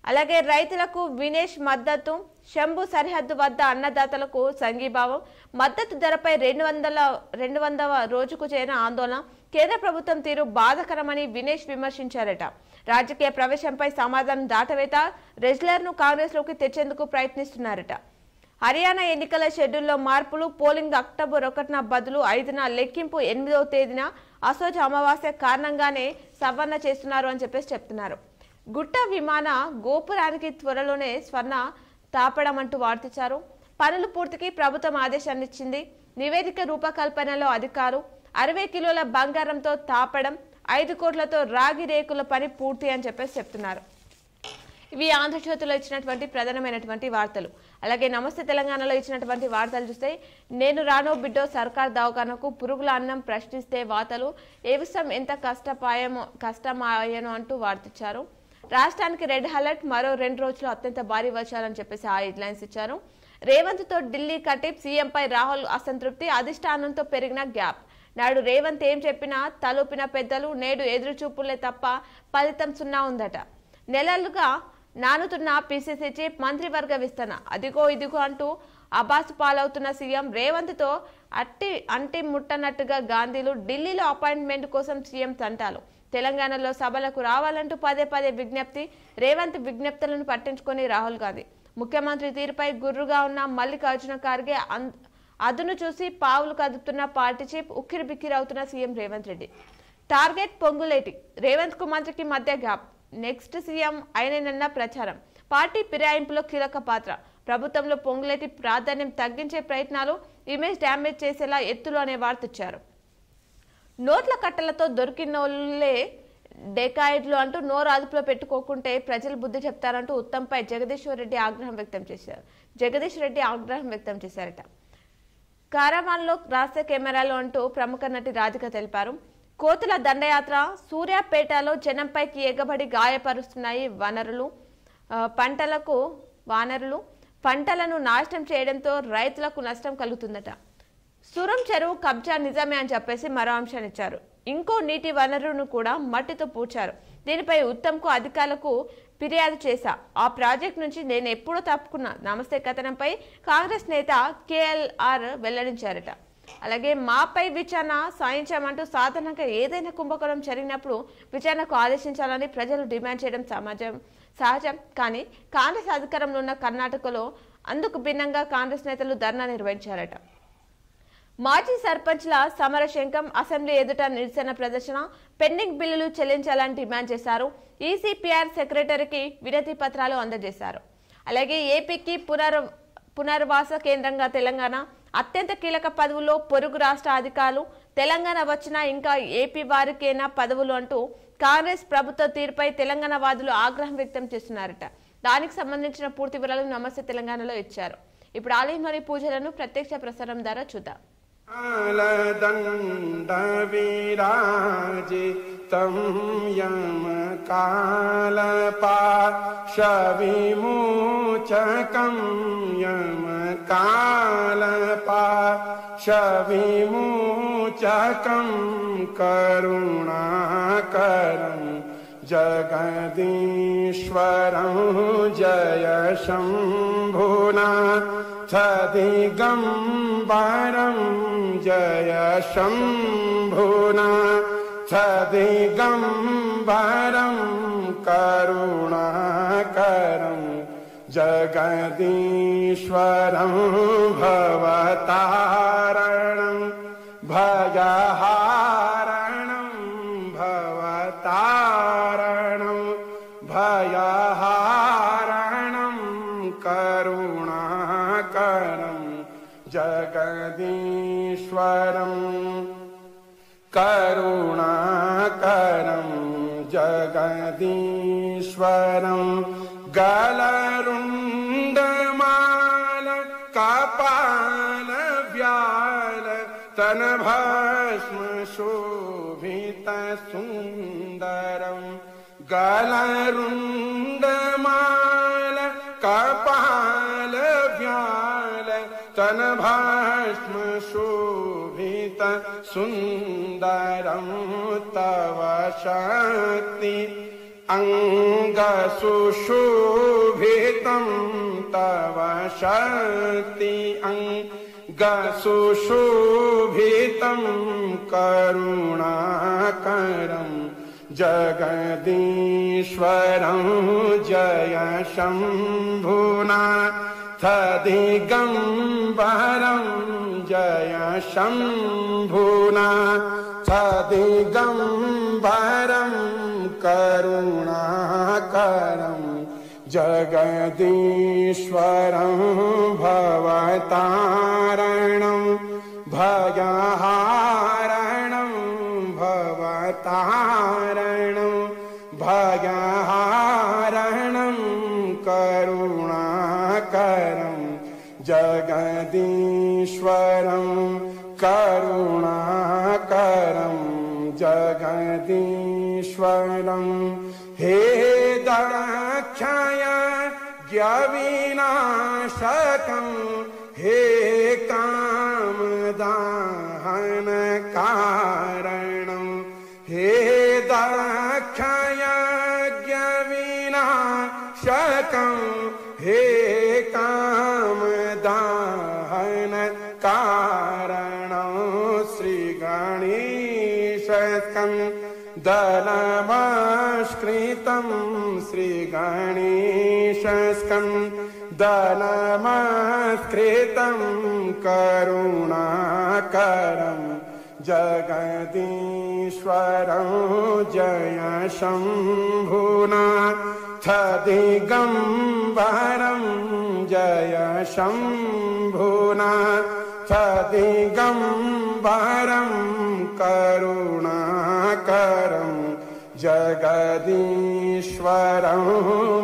అలాగే రైతులకు వినేష్ మద్దతు. శంభు సరిహద్దు వద్ద అన్నదాతలకు సంఘీభావం. మద్దతు ధరపై 200వ రోజుకు చేరిన ఆందోళన. కేంద్ర ప్రభుత్వం తీరు బాధకరమని వినేష్ విమర్శించారట. రాజకీయ ప్రవేశంపై సమాధానం దాటవేత. రెజ్లర్ను కాంగ్రెస్ లోకి తెచ్చేందుకు ప్రయత్నిస్తున్నారట. హర్యానా ఎన్నికల షెడ్యూల్లో మార్పులు. పోలింగ్ అక్టోబర్ 1న బదులు 5న, లెక్కింపు 8వ తేదీన. అసోజ అమావాస్య కారణంగానే సవరణ చేస్తున్నారు అని చెప్పేసి చెప్తున్నారు. గుట్ట విమాన గోపురానికి త్వరలోనే స్వర్ణ తాపడం అంటూ వార్తించారు. పనులు పూర్తికి ప్రభుత్వం ఆదేశాన్ని ఇచ్చింది. నివేదిక రూపకల్పనలో అధికారు. 60 కిలోల బంగారంతో తాపడం, 5 కోట్లతో రాగి రేకుల పని పూర్తి అని చెప్పేసి చెప్తున్నారు. ఇవి ఆంధ్రజ్యోతిలో ఇచ్చినటువంటి ప్రధానమైనటువంటి వార్తలు. అలాగే నమస్తే తెలంగాణలో ఇచ్చినటువంటి వార్తలు చూస్తే, నేను రానో బిడ్డో సర్కార్ దవాఖానకు పురుగుల అన్నం ప్రశ్నిస్తే వార్తలు. ఏ విషయం ఎంత కష్టమాయనో అంటూ వార్తించారు. రాష్ట్రానికి రెడ్ అలర్ట్. మరో 2 రోజులు అత్యంత భారీ వర్షాలని చెప్పేసి ఆ హెడ్లైన్స్ ఇచ్చారు. రేవంత్ తో ఢిల్లీ కటిప్. సీఎంపై రాహుల్ అసంతృప్తి. అధిష్టానంతో పెరిగిన గ్యాప్. నాడు రేవంత్ ఏం చెప్పినా తలూపిన పెద్దలు. నేడు ఎదురు చూపులే తప్ప ఫలితం సున్నా ఉందట. నెలలుగా నానుతున్న పీసీసీ చీఫ్, మంత్రివర్గ విస్తరణ అదిగో ఇదిగో అంటూ అబాసు పాలవుతున్న సీఎం. రేవంత్ తో అంటి ముట్టనట్టుగా గాంధీలు. ఢిల్లీలో అపాయింట్మెంట్ కోసం సీఎం తంటాలు. తెలంగాణలో సభలకు రావాలంటూ పదే విజ్ఞప్తి. రేవంత్ విజ్ఞప్తులను పట్టించుకొని రాహుల్ గాంధీ. ముఖ్యమంత్రి తీరుపై గుర్రుగా ఉన్న మల్లికార్జున ఖార్గే. అదును చూసి పావులు కదుపుతున్న పార్టీ చీఫ్. ఉక్కిరి బిక్కిరి అవుతున్న సీఎం రేవంత్ రెడ్డి. టార్గెట్ పొంగులేటి. రేవంత్ కు మంత్రికి మధ్య గ్యాప్. నెక్స్ట్ సీఎం అయినన్న ప్రచారం. పార్టీ ఫిరాయింపులో కీలక పాత్ర. ప్రభుత్వంలో పొంగులేటి ప్రాధాన్యం తగ్గించే ప్రయత్నాలు. ఇమేజ్ డ్యామేజ్ చేసేలా ఎత్తులు అనే వార్తిచ్చారు. నోట్ల కట్టలతో దొరికినోళ్లే డెకాయిడ్లు అంటూ నోరు అదుపులో పెట్టుకోకుంటే ప్రజలు బుద్ధి చెప్తారంటూ ఉత్తమ్పై జగదీశ్వర్ రెడ్డి ఆగ్రహం వ్యక్తం చేశారట. కారవాన్లో రాసే కెమెరాలు అంటూ ప్రముఖ నటి రాధిక తెలిపారు. కోతుల దండయాత్ర. సూర్యాపేటలో జనంపైకి ఎగబడి గాయపరుస్తున్నాయి వానరులు. పంటలను నాశనం చేయడంతో రైతులకు నష్టం కలుగుతుందట. సురం చెరువు కబ్జా నిజమే అని చెప్పేసి మరో అంశాన్ని ఇచ్చారు. ఇంకో నీటి వనరును కూడా మట్టితో పూడ్చారు. దీనిపై ఉత్తమ్కు అధికారులకు ఫిర్యాదు చేశా. ఆ ప్రాజెక్టు నుంచి నేను ఎప్పుడో తప్పుకున్నా. నమస్తే కథనంపై కాంగ్రెస్ నేత కేఎల్ఆర్ వెల్లడించారట. అలాగే మాపై విచారణ సాయించామంటూ సాధారణంగా ఏదైనా కుంభకోణం జరిగినప్పుడు విచారణకు ఆదేశించాలని ప్రజలు డిమాండ్ చేయడం సహజం. కానీ కాంగ్రెస్ అధికారంలో ఉన్న కర్ణాటకలో అందుకు భిన్నంగా కాంగ్రెస్ నేతలు ధర్నా నిర్వహించారట. మాజీ సర్పంచ్ల సమరశంఖం, అసెంబ్లీ ఎదుట నిరసన ప్రదర్శన, పెండింగ్ బిల్లులు చెల్లించాలని డిమాండ్ చేశారు. ఈసీపీఆర్ సెక్రటరీకి వినతి పత్రాలు అందజేశారు. అలాగే ఏపీకి పునర్వాస కేంద్రంగా తెలంగాణ, అత్యంత కీలక పదవుల్లో పొరుగు రాష్ట్ర అధికారులు, తెలంగాణ వచ్చినా ఇంకా ఏపీ వారికేనా పదవులు అంటూ కాంగ్రెస్ ప్రభుత్వ తీరుపై తెలంగాణ వాదులు ఆగ్రహం వ్యక్తం చేస్తున్నారట. దానికి సంబంధించిన పూర్తి వివరాలు నమస్తే తెలంగాణలో ఇచ్చారు. ఇప్పుడు ఆలయంలోని పూజలను ప్రత్యక్ష ప్రసారం ద్వారా చూద్దాం. तं यम कालपाशविमोचकं यम कालपाशविमोचकं करुणाकरं जगदीश्वरं जय शम्भुनाथ दिगम्बरं जय शम्भुनाथ दिगम्बरं करुणाकरं जगदीश्वरं भवतारणं भयहारणं भवतारणं भयहारणं करुणाकरं जगदीश्वरं करुणाकरं जगदीश्वरं गलरुण्डमाल कपाल व्याल तनभस्म शोभित सुन्दरं गलरुण्डमाल कपाल व्याल तनभस्म शोभित सुन्दरं तव शक्ति अंगसुशोभितं तव शक्ति अंगसुशोभितं करुणाकरं जगदीश्वरं जय शम्भुनाथ दिगम्बरं जय शम्भुनाथ दिगम्बरं करुणाकरं जगदीश्वरं भवतारणं भयहारणं भवतारणं भयहारणं करुणाकरं जगदीश्वरं करुणाकरं जगदीश्वरं हे दक्षय ज्ञविनाशकं हे कामदाहन कारणं हे दक्षय ज्ञविनाशकं हे कामदाहन कारणं श्री गणेशस्कन्दनमस्कृतं श्री गणेशस्कन्दनमस्कृतं करुणाकरं जगदीश्वरं जय शम्भुनाथ दिगम्बरं जय शम्भुनाथ दिगम्बरं करुणाकरं जगदीश्वरं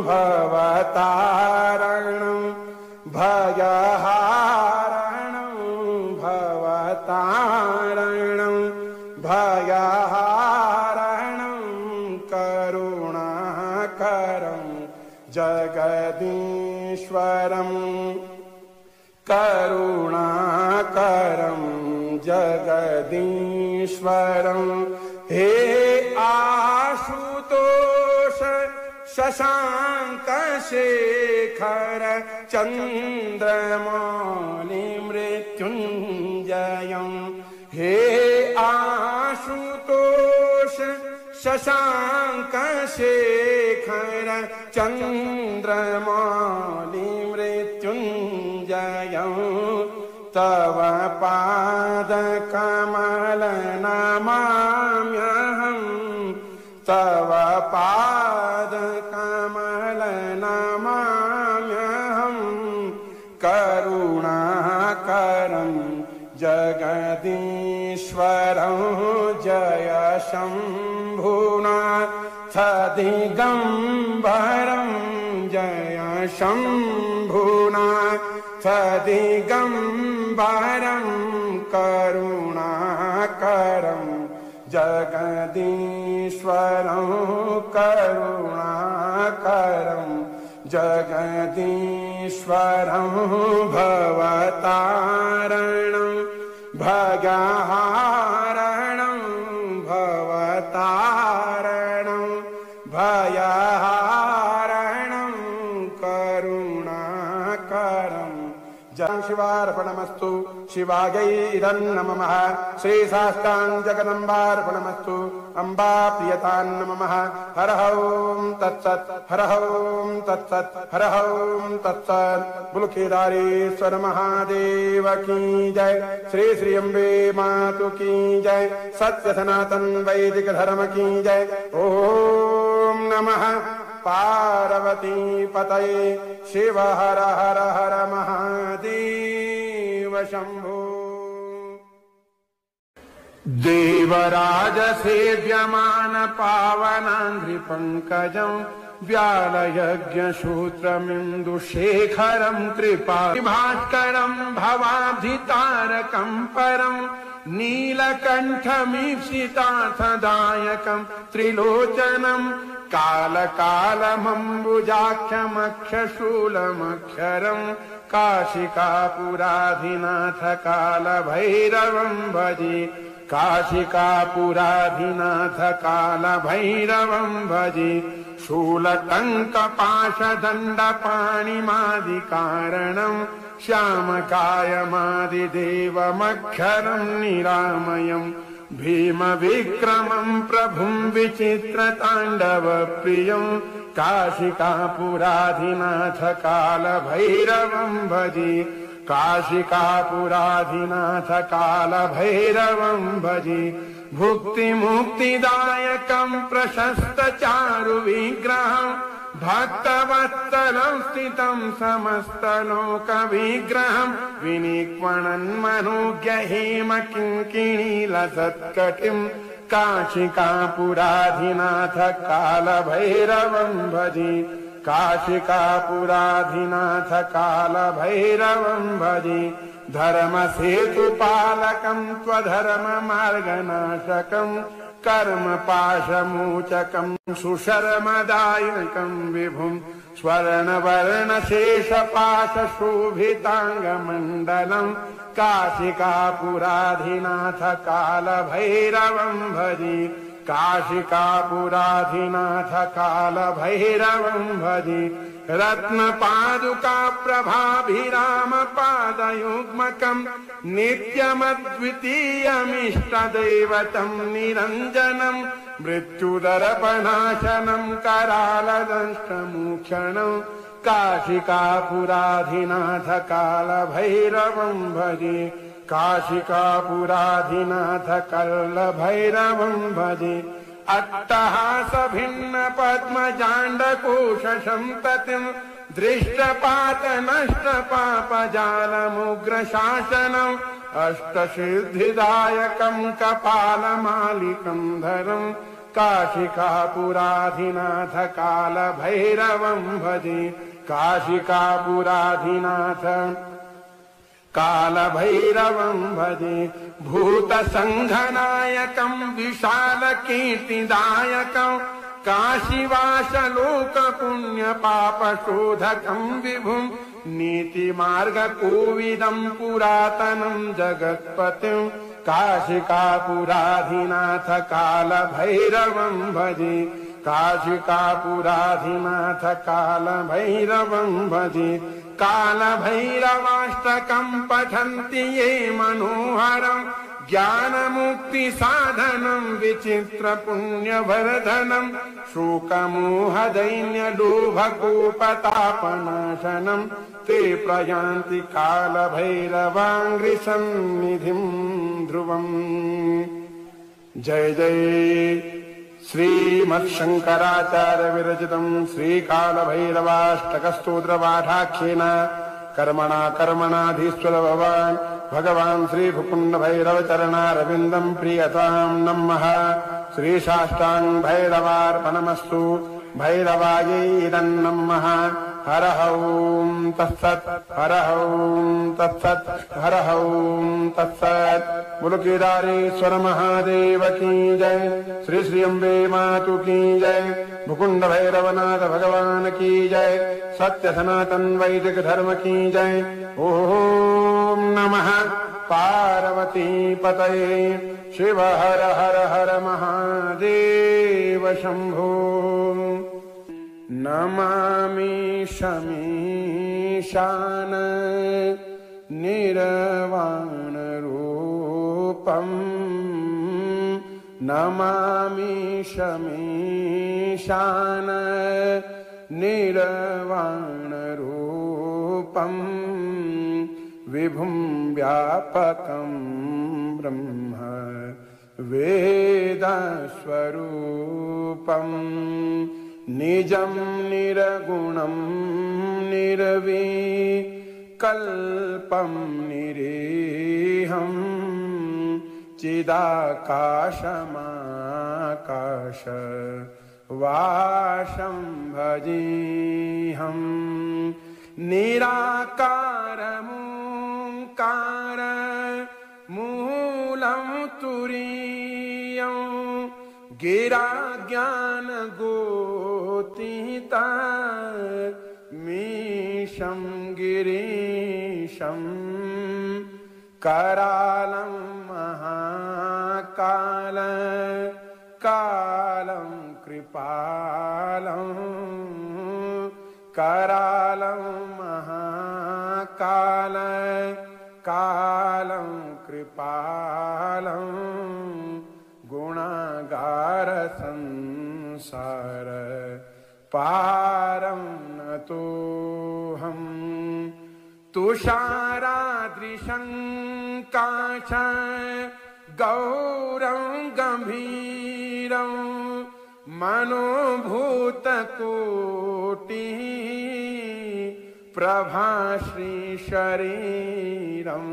भवतारणं भयहारणं भवतारणं भयहारणं करुणाकरं जगदीश्वरं करुणाकरं जगदीश्वरं हे आशुतोष शशांक शेखर चंद्रमौलि मृत्युंजय हे आशुतोष शशांक शेखर चंद्रमौलि मृत्युंजय तव पाद कमल नमाम्यहं तव पाद कमल नमाम्यहं करुणाकरं जगदीश्वरं जय शम्भुनाथ दिगम्बरं जय शम्भुनाथ दिगम्बरं करुणाकरं जगदीश्वरं करुणाकरं जगदीश्वरं भवतारणं भयहारणं भवतारणं भयहारणं करुणाकरं जय शिवार्पणमस्तु शिवायै इदं नमः श्री साष्टांग जगदम्बार्पणमस्तु अम्बा प्रियतां नमः हर ओं तत्सत् हर ओं तत्सत् हर ओं तत्सत् बुलखेदारेश्वर महादेव की जय श्री श्री अम्बे मातु की जय सत्य सनातन वैदिक धर्म की जय ओम नमः पार्वती पतये शिव हर हर हर महादेव शंभो देवराज सेव्यमान पावनांघ्रि पंकजं व्यालयज्ञ सूत्रमिन्दुशेखरं कृपाभास्करं भवाब्धितारकं परं नीलकण्ठमीप्सितार्थदायकं त्रिलोचनं कालकालमम्बुजाक्षमक्षशूलमक्षरं काशिकापुराधिनाथ कालभैरवं भजे काशिकापुराधिनाथ कालभैरवं भजे शूलटङ्कपाशदण्डपाणिमादिकारणं श्यामकायमादिदेवमक्षरं निरामयं भीमविक्रमं प्रभुं विचित्रताण्डवप्रियं काशिकापुराधिनाथ कालभैरवं भजे काशिकापुराधिनाथ कालभैरवं भजे भुक्तिमुक्तिदायकं प्रशस्तचारुविग्रहं भक्तवत्सलं स्थितं समस्तलोकविग्रहं विनिक्वणन्मनोज्ञहेमकिङ्किणीलसत्कटिं काशिकापुराधिनाथ कालभैरवं भजे काशिकापुराधिनाथ कालभैरवं भजे धर्मसेतुपालकं त्वधर्ममार्गनाशकं कर्मपाशमोचकं सुशर्मदायकं विभुं स्वर्णवर्णशेषपाशशोभिताङ्गमण्डलं काशिकापुराधिनाथ कालभैरवं भजे काशिकापुराधिनाथ कालभैरवं भजे रत्नपादुका प्रभाभिरामपादयुग्मकं नित्यमद्वितीयमिष्टदैवतं निरञ्जनं मृत्युदर्पणाशनं करालदंष्टमोक्षणं काशिकापुराधिनाथ कालभैरवं भजे काशिकापुराधिनाथ कालभैरवं भजे अट्टहासभिन्न पद्मजाण्डकोशसन्ततिं दृष्टपातनष्टपापजालमुग्रशासनम् अष्टसिद्धिदायकं कपालमालिकं धरं काशिकापुराधिनाथ कालभैरवं भजे काशिकापुराधिनाथ कालभैरवं भजे भूतसङ्घनायकं विशालकीर्तिदायकं काशीवासलोकपुण्यपापशोधकं विभुं नीतिमार्गकोविदं पुरातनं जगत्पतिं काशिकापुराधिनाथ कालभैरवं भजे काशिकापुराधिनाथ कालभैरवं भजेत् कालभैरवाष्टकं पठन्ति ये मनोहरं ज्ञानमुक्तिसाधनं विचित्रपुण्यवर्धनं शोकमोहदैन्यलोभकोपतापनाशनं ते प्रयान्ति कालभैरवाङ्घ्रिसन्निधिं ध्रुवम्। जय जय श्रीमत्शंकराचार्य विरचितं श्रीकालभैरवाष्टकस्तोत्रपाठाख्येन कर्मणाधीश्वर भगवान् श्रीभुकुण्ड भैरव चरणारविन्दं प्रियतां नमः। श्रीशाष्टाङ्ग भैरवार्पणमस्तु भैरवायै नमः। हरः ॐ तत्सत् हरः ॐ तत्सत् हरः ॐ तत्सत्। बोलो केदारेश्वर महादेव की जय। श्री श्री अम्बे मातु की जय। मुकुंद भैरवनाथ भगवान की जय। सत्य सनातन वैदिक धर्म की जय। ओम नमः पार्वती पतये। शिव हर हर हर महादेव शंभो। नमामि शमीशान निर्वाण रूपम् नमामि शमीशान निर्वाण रूपम् विभुं व्यापकं ब्रह्म वेदस्वरूपम् निजं निर्गुणं निर्विकल्पं निरीहं चिदाकाशमाकाश वाशं भजेऽहं निराकारमोङ्कार मूलं तुरीयं गिरा ज्ञान गोतीता मीशं गिरीशं करालं महाकाल कालं कृपालं करालं महाकाल कालं कृपालं गुणागार संसार पारं नतोऽहं तुषारादृशं काश गौरं गंभीरं मनोभूतकोटिः प्रभाश्री शरीरं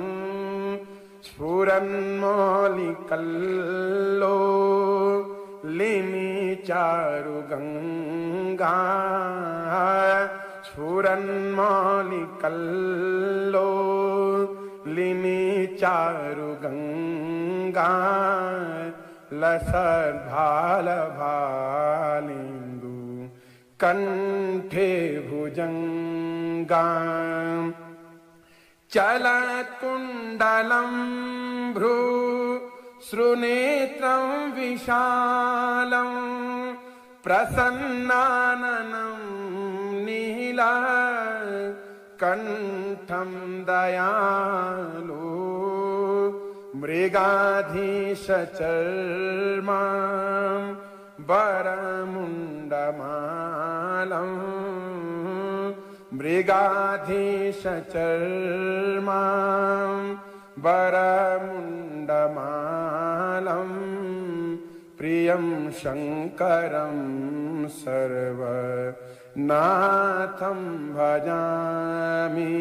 स्फुरन्मौलिकल्लो लिनि चारुगंगा स्फुरन्मौलिकल्लो लिनि चारुगंगा लसद्भालभालिन्दु कंठे भुजंगा चलत्कुण्डलं भ्रू श्रुनेत्रं विशालं प्रसन्नाननं नीला कंठं दयालु मृगाधीशचर्मा वरमुण्डमालं मृगाधीशचर्मा वरमुण्डमालं प्रियं शङ्करं सर्वनाथं भजामि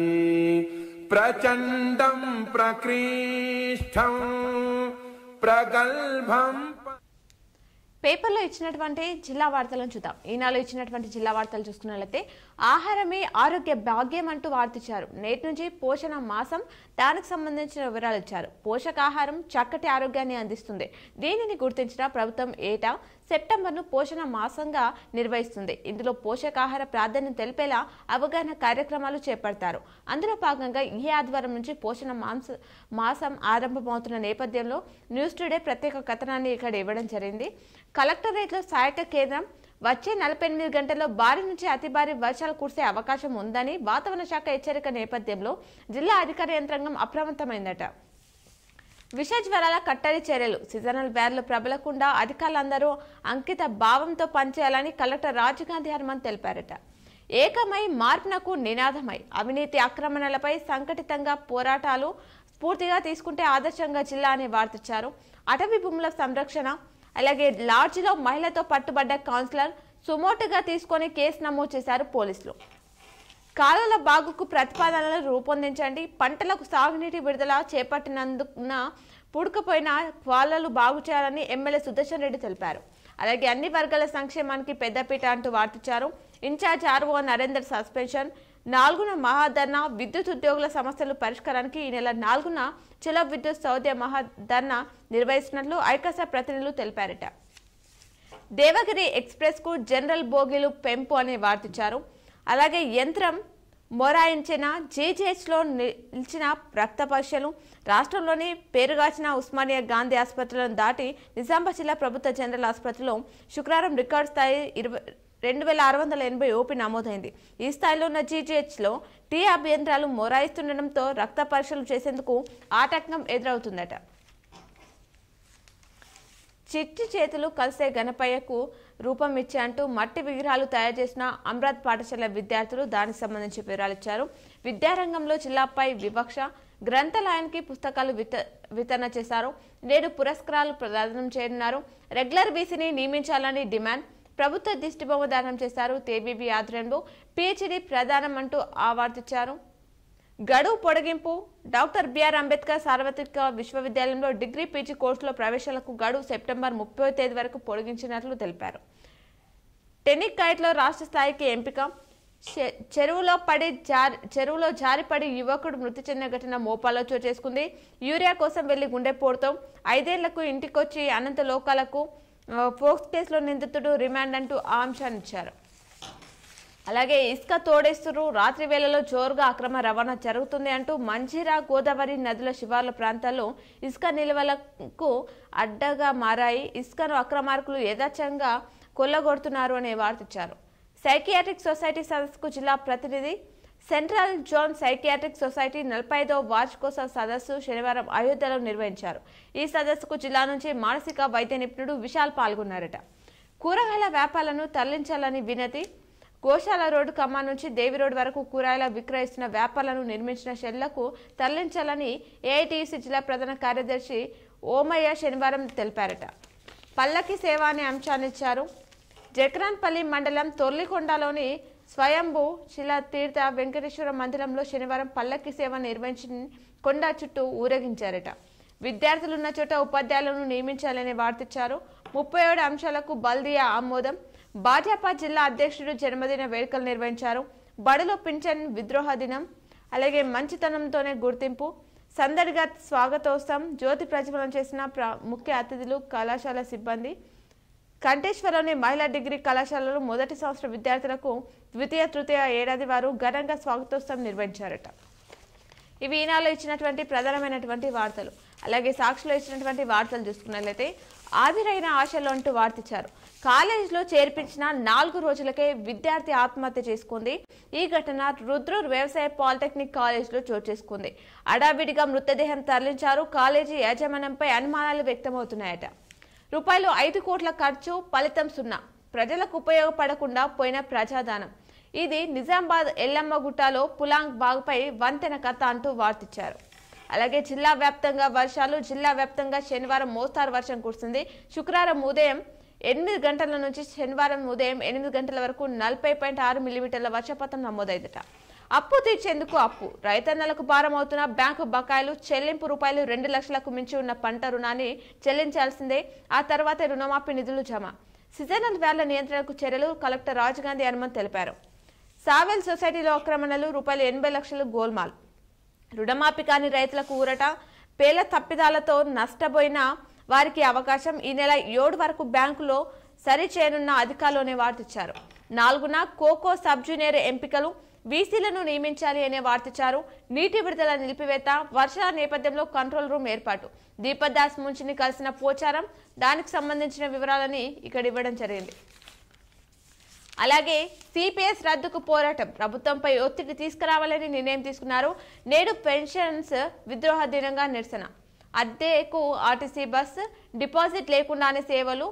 प्रचण्डं प्रकृष्टं प्रगल्भं పేపర్లో ఇచ్చినటువంటి జిల్లా వార్తలను చూద్దాం. ఈనాడు ఇచ్చినటువంటి జిల్లా వార్తలు చూసుకున్నట్లయితే ఆహారమే ఆరోగ్య భాగ్యం అంటూ వార్తించారు. నేటి నుంచి పోషణ మాసం, దానికి సంబంధించిన వివరాలు ఇచ్చారు. పోషకాహారం చక్కటి ఆరోగ్యాన్ని అందిస్తుంది. దీనిని గుర్తించిన ప్రభుత్వం ఏటా సెప్టెంబర్ను పోషణ మాసంగా నిర్వహిస్తుంది. ఇందులో పోషకాహార ప్రాధాన్యం తెలిపేలా అవగాహన కార్యక్రమాలు చేపడతారు. అందులో భాగంగా ఈ ఆదివారం నుంచి పోషణ మాసం ఆరంభమవుతున్న నేపథ్యంలో న్యూస్ టుడే ప్రత్యేక కథనాన్ని ఇక్కడ ఇవ్వడం జరిగింది. కలెక్టరేట్లో సహాయక కేంద్రం వచ్చే 48 గంటల్లో భారీ నుంచి అతి భారీ వర్షాలు కురిసే అవకాశం ఉందని వాతావరణ శాఖ హెచ్చరిక నేపథ్యంలో జిల్లా అధికార యంత్రాంగం అప్రమత్తమైందట. విష జ్వరాల కట్టడి చర్యలు సీజనల్ వ్యాధులు ప్రబలకుండా అధికారులందరూ అంకిత భావంతో పనిచేయాలని కలెక్టర్ రాజీవ్ గాంధీ హనుమంత్ తెలిపారట. ఏకమై మార్పునకు నినాదమై అవినీతి అక్రమణలపై సంఘటితంగా పోరాటాలు స్ఫూర్తిగా తీసుకుంటే ఆదర్శంగా జిల్లా అని వార్తిచ్చారు. అటవీ భూముల సంరక్షణ అలాగే లాడ్జిలో మహిళతో పట్టుబడ్డ కౌన్సిలర్ సుమోటుగా తీసుకొని కేసు నమోదు చేశారు పోలీసులు. కాలువల బాగుకు ప్రతిపాదనలు రూపొందించండి, పంటలకు సాగునీటి విడుదల చేపట్టినందున పూడుకుపోయిన కాలువలు బాగు చేయాలని ఎమ్మెల్యే సుదర్శన్ రెడ్డి తెలిపారు. అలాగే అన్ని వర్గాల సంక్షేమానికి పెద్దపీట అంటూ వార్తించారు. ఇన్ఛార్జ్ ఆర్ఓ నరేందర్ సస్పెన్షన్, 4న మహాధర్నా, విద్యుత్ ఉద్యోగుల సమస్యలు పరిష్కారానికి ఈ నెల 4న చలో విద్యుత్ సౌద్య మహాధర్నా నిర్వహిస్తున్నట్లు ఐకాసా ప్రతినిధులు తెలిపారట. దేవగిరి ఎక్స్ప్రెస్ కు జనరల్ బోగీలు పెంపు అని వార్తించారు. అలాగే యంత్రం మొరాయించిన జీజీహెచ్లో నిలిచిన రక్త పరీక్షలు రాష్ట్రంలోని పేరుగాచిన ఉస్మానియా గాంధీ ఆసుపత్రులను దాటి నిజామాబాద్ జిల్లా ప్రభుత్వ జనరల్ ఆసుపత్రిలో శుక్రవారం రికార్డు స్థాయి 2680 ఓపీ నమోదైంది. ఈ స్థాయిలో ఉన్న జీజీహెచ్లో టీ అభ్యంతరాలు మొరాయిస్తుండటంతో రక్త పరీక్షలు చేసేందుకు ఆటంకం ఎదురవుతుందట. చిట్టి చేతులు కలిసే గణపయ్యకు రూపం ఇచ్చే అంటూ మట్టి విగ్రహాలు తయారు చేసిన అమృత్ పాఠశాల విద్యార్థులు దానికి సంబంధించి వివరాలు ఇచ్చారు. విద్యారంగంలో జిల్లాపై వివక్ష, గ్రంథాలయానికి పుస్తకాలు వితరణ చేశారు. నేడు పురస్కారాలు ప్రదానం చేయనున్నారు. రెగ్యులర్ వీసీని నియమించాలని డిమాండ్, ప్రభుత్వ దిష్టిబొమ్మ దానం చేశారు. తేబీబీ ఆధ్వర్యంలో పిహెచ్డి ప్రదానం అంటూ ఆవార్తించారు. గడువు పొడిగింపు, డాక్టర్ బిఆర్ అంబేద్కర్ సార్వత్రిక విశ్వవిద్యాలయంలో డిగ్రీ పీజీ కోర్సులో ప్రవేశాలకు గడువు సెప్టెంబర్ 30వ తేదీ వరకు పొడిగించినట్లు తెలిపారు. టెన్నిస్ కైట్లో రాష్ట్ర స్థాయికి ఎంపిక, చెరువులో జారిపడి యువకుడు మృతి చెందిన ఘటన మోపాల్లో చోటు చేసుకుంది. యూరియా కోసం వెళ్లి గుండెపోటుతో 5 ఏళ్లకు ఇంటికొచ్చి అనంత లోకాలకు ఫోక్స్ కేసులో నిందితుడు రిమాండ్ అంటూ ఆ అంశాన్ని ఇచ్చారు. అలాగే ఇసుక తోడేస్తురు, రాత్రి వేళలో జోరుగా అక్రమ రవాణా జరుగుతుంది అంటూ మంజీరా, గోదావరి నదుల శివార్ల ప్రాంతాల్లో ఇసుక నిల్వలకు అడ్డగా మారాయి. ఇసుకను అక్రమార్కులు యథాచంగా కొల్లగొడుతున్నారు అనే వార్తిచ్చారు. సైకియాట్రిక్ సొసైటీ సదస్సుకు జిల్లా ప్రతినిధి, సెంట్రల్ జోన్ సైకియాట్రిక్ సొసైటీ 45వ వార్షికోత్సవ సదస్సు శనివారం అయోధ్యలో నిర్వహించారు. ఈ సదస్సుకు జిల్లా నుంచి మానసిక వైద్య నిపుణుడు విశాల్ పాల్గొన్నారట. కూరగాయల వ్యాపారాలను తరలించాలని వినతి, గోశాల రోడ్డు ఖమ్మం నుంచి దేవి రోడ్ వరకు కూరగాయల విక్రయిస్తున్న వ్యాపారాలను నిర్మించిన షెడ్లకు తరలించాలని ఏఐటీయూసీ జిల్లా ప్రధాన కార్యదర్శి ఓమయ్య శనివారం తెలిపారట. పల్లకి సేవ అనే అంశాన్ని ఇచ్చారు. జక్రాన్పల్లి మండలం తొర్లికొండలోని స్వయంభూ శిలా తీర్థ వెంకటేశ్వర మందిరంలో శనివారం పల్లకి సేవ నిర్వహించి కొండ చుట్టూ ఊరేగించారట. విద్యార్థులున్న చోట ఉపాధ్యాయులను నియమించాలని వార్తిచ్చారు. 37 అంశాలకు బల్దియా ఆమోదం. భాజపా జిల్లా అధ్యక్షుడు జన్మదిన వేడుకలు నిర్వహించారు. బడులో పింఛన్ విద్రోహ దినం, అలాగే మంచితనంతోనే గుర్తింపు, సందడిగా స్వాగతోత్సవం, జ్యోతి ప్రజ్వలన చేసిన ముఖ్య అతిథులు, కళాశాల సిబ్బంది. కంటేశ్వరంలోని మహిళా డిగ్రీ కళాశాలలో మొదటి సంవత్సర విద్యార్థులకు ద్వితీయ తృతీయ ఏడాది వారు ఘనంగా స్వాగతోత్సవం నిర్వహించారట. ఇవి ఈనాడులో ఇచ్చినటువంటి ప్రధానమైనటువంటి వార్తలు. అలాగే సాక్షిలో ఇచ్చినటువంటి వార్తలు చూసుకున్నట్లయితే ఆవిరైన ఆశలు అంటూ వార్తించారు. కాలేజీలో చేర్పించిన 4 రోజులకే విద్యార్థి ఆత్మహత్య చేసుకుంది. ఈ ఘటన రుద్రూర్ వ్యవసాయ పాలిటెక్నిక్ కాలేజీలో చోటు చేసుకుంది. అడావిడిగా మృతదేహం తరలించారు. కాలేజీ యాజమాన్యంపై అనుమానాలు వ్యక్తమవుతున్నాయట. రూపాయలు 5 కోట్ల ఖర్చు, ఫలితం 0. ప్రజలకు ఉపయోగపడకుండా పోయిన ప్రజాదానం. ఇది నిజామాబాద్ ఎల్లమ్మగుట్టలో పులాంగ్ బాగుపై వంతెన కథ అంటూ వార్తించారు. అలాగే జిల్లా వ్యాప్తంగా వర్షాలు. జిల్లా వ్యాప్తంగా శనివారం మోస్తారు వర్షం కురిసింది. శుక్రవారం ఉదయం 8 గంటల నుంచి శనివారం ఉదయం 8 గంటల వరకు 40.6 మిల్లీమీటర్ల వర్షపాతం నమోదైందట. అప్పు తీర్చేందుకు అప్పు, రైతన్నలకు భారం అవుతున్న బ్యాంకు బకాయిలు, చెల్లింపు రూపాయలు 2 లక్షలకు మించి ఉన్న పంట రుణాన్ని చెల్లించాల్సిందే. ఆ తర్వాత రుణమాఫీ నిధులు జమ. సీజనల్ వ్యాళ్ల నియంత్రణకు చర్యలు, కలెక్టర్ రాజీవ్ గాంధీ హనుమంత్ తెలిపారు. సావెల్ సొసైటీలో ఆక్రమణలు, రూపాయలు 80 లక్షలు గోల్మాల్. రుణమాఫీ కాని రైతులకు ఊరట. పేల తప్పిదాలతో నష్టపోయిన వారికి అవకాశం. ఈ నెల 7 వరకు బ్యాంకులో సరి చేయనున్న అధికారులనే వార్తిచ్చారు. 4న కోకో సబ్ జూనియర్ ఎంపికలు, వీసీలను నియమించాలి అనే వార్తిచ్చారు. నీటి విడుదల నిలిపివేత, వర్షాల నేపథ్యంలో కంట్రోల్ రూమ్ ఏర్పాటు. దీపదాస్ ముంచిని కలిసిన పోచారం, దానికి సంబంధించిన వివరాలని ఇక్కడ ఇవ్వడం జరిగింది. అలాగే సిపిఎస్ రద్దుకు పోరాటం, ప్రభుత్వంపై ఒత్తిడి తీసుకురావాలని నిర్ణయం తీసుకున్నారు. నేడు పెన్షన్స్ విద్రోహ దినంగా నిరసన, అద్దెకు ఆర్టీసీ బస్, డిపాజిట్ లేకుండానే సేవలు,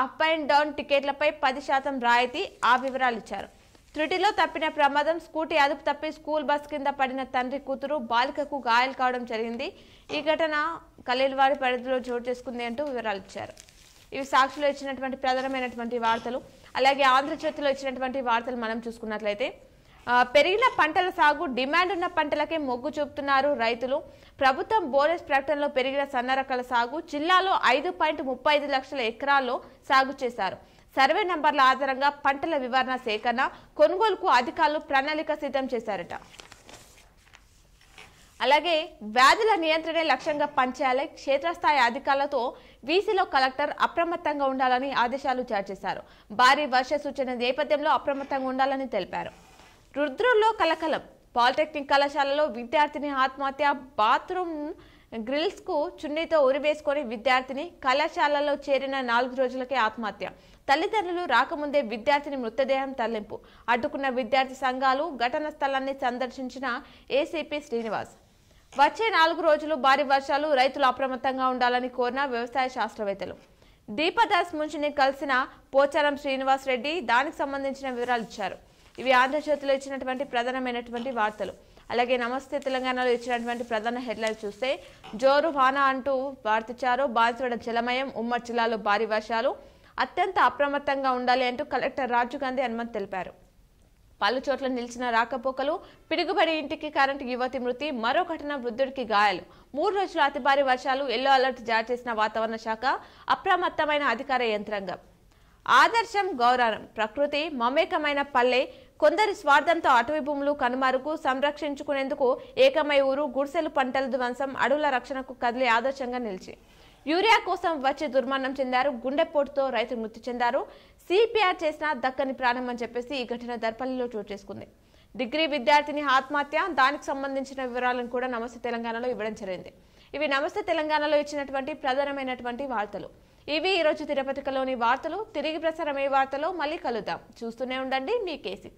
అప్ అండ్ డౌన్ టికెట్లపై 10% రాయితీ, ఆ వివరాలు ఇచ్చారు. త్రుటిలో తప్పిన ప్రమాదం, స్కూటీ అదుపు తప్పి స్కూల్ బస్ కింద పడిన తండ్రి కూతురు, బాలికకు గాయాలు కావడం జరిగింది. ఈ ఘటన ఖలీల్వాడి పరిధిలో చోటు చేసుకుంది అంటూ వివరాలు ఇచ్చారు. ఇవి సాక్షిలో ఇచ్చినటువంటి ప్రధానమైనటువంటి వార్తలు. అలాగే ఆంధ్రజ్యోతిలో ఇచ్చినటువంటి వార్తలు మనం చూసుకున్నట్లయితే, పెరిగిన పంటల సాగు, డిమాండ్ ఉన్న పంటలకే మొగ్గు చూపుతున్నారు రైతులు. ప్రభుత్వం బోనస్ ప్రకటనలో పెరిగిన సన్న రకాల సాగు, జిల్లాలో 5.35 లక్షల ఎకరాల్లో సాగు చేశారు. సర్వే నంబర్ల ఆధారంగా పంటల వివరణ సేకరణ, కొనుగోలుకు అధికారులు ప్రణాళిక సిద్ధం చేశారట. అలాగే వ్యాధుల నియంత్రణే లక్ష్యంగా పనిచేయాలి, క్షేత్రస్థాయి అధికారులతో వీసీలో కలెక్టర్ అప్రమత్తంగా ఉండాలని ఆదేశాలు జారీ చేశారు. భారీ వర్ష సూచన నేపథ్యంలో అప్రమత్తంగా ఉండాలని తెలిపారు. రుద్రుల్లో కలకలం, పాలిటెక్నిక్ కళాశాలలో విద్యార్థిని ఆత్మహత్య, బాత్రూమ్ గ్రిల్స్ కు చున్నీతో ఉరివేసుకొని విద్యార్థిని, కళాశాలలో చేరిన 4 రోజులకే ఆత్మహత్య. తల్లిదండ్రులు రాకముందే విద్యార్థిని మృతదేహం తరలింపు, అడ్డుకున్న విద్యార్థి సంఘాలు, ఘటన స్థలాన్ని సందర్శించిన ఏసీపీ శ్రీనివాస్. వచ్చే 4 రోజులు భారీ వర్షాలు, రైతులు అప్రమత్తంగా ఉండాలని కోరిన వ్యవసాయ శాస్త్రవేత్తలు. దీపదాస్ ముంచిని కలిసిన పోచారం శ్రీనివాస్ రెడ్డి, దానికి సంబంధించిన వివరాలు ఇచ్చారు. ఇవి ఆంధ్రజ్యోతిలో ఇచ్చినటువంటి ప్రధానమైనటువంటి వార్తలు. అలాగే నమస్తే తెలంగాణలో ఇచ్చినటువంటి ప్రధాన హెడ్లైన్ చూస్తే, జోరు వాన అంటూ వార్తిచ్చారు. బాన్సువాడ జలమయం, ఉమ్మడి జిల్లాలో భారీ వర్షాలు, అత్యంత అప్రమత్తంగా ఉండాలి అంటూ కలెక్టర్ రాజు గాంధీ అనుమతి తెలిపారు. పలు చోట్ల నిలిచిన రాకపోకలు, పిడుగుబడి ఇంటికి కరెంటు, యువతి మృతి, మరో ఘటన, వృద్ధుడికి గాయాలు. 3 రోజులు అతి భారీ వర్షాలు, ఎల్లో అలర్ట్ జారీ చేసిన వాతావరణ శాఖ, అప్రమత్తమైన అధికార యంత్రాంగం. ఆదర్శం గౌరవం, ప్రకృతి మమేకమైన పల్లె, కొందరి స్వార్థంతో అటవీ భూములు కనుమరుగు, సంరక్షించుకునేందుకు ఏకమై ఊరు, గుడిసెలు పంటల ధ్వంసం, అడవుల రక్షణకు కదిలే ఆదర్శంగా నిలిచి యూరియా కోసం వచ్చి దుర్మరణం చెందారు. గుండెపోటుతో రైతు మృతి చెందారు. సిపిఆర్ చేసిన దక్కని ప్రాణం అని చెప్పేసి ఈ ఘటన దర్పల్లిలో చోటు చేసుకుంది. డిగ్రీ విద్యార్థిని ఆత్మహత్య, దానికి సంబంధించిన వివరాలను కూడా నమస్తే తెలంగాణలో ఇవ్వడం జరిగింది. ఇవి నమస్తే తెలంగాణలో ఇచ్చినటువంటి ప్రధానమైనటువంటి వార్తలు. ఇవి ఈరోజు తిరుపతిలోని వార్తలు. తిరిగి ప్రసారం ఏ వార్తలో మళ్ళీ కలుద్దాం. చూస్తూనే ఉండండి మీ K6.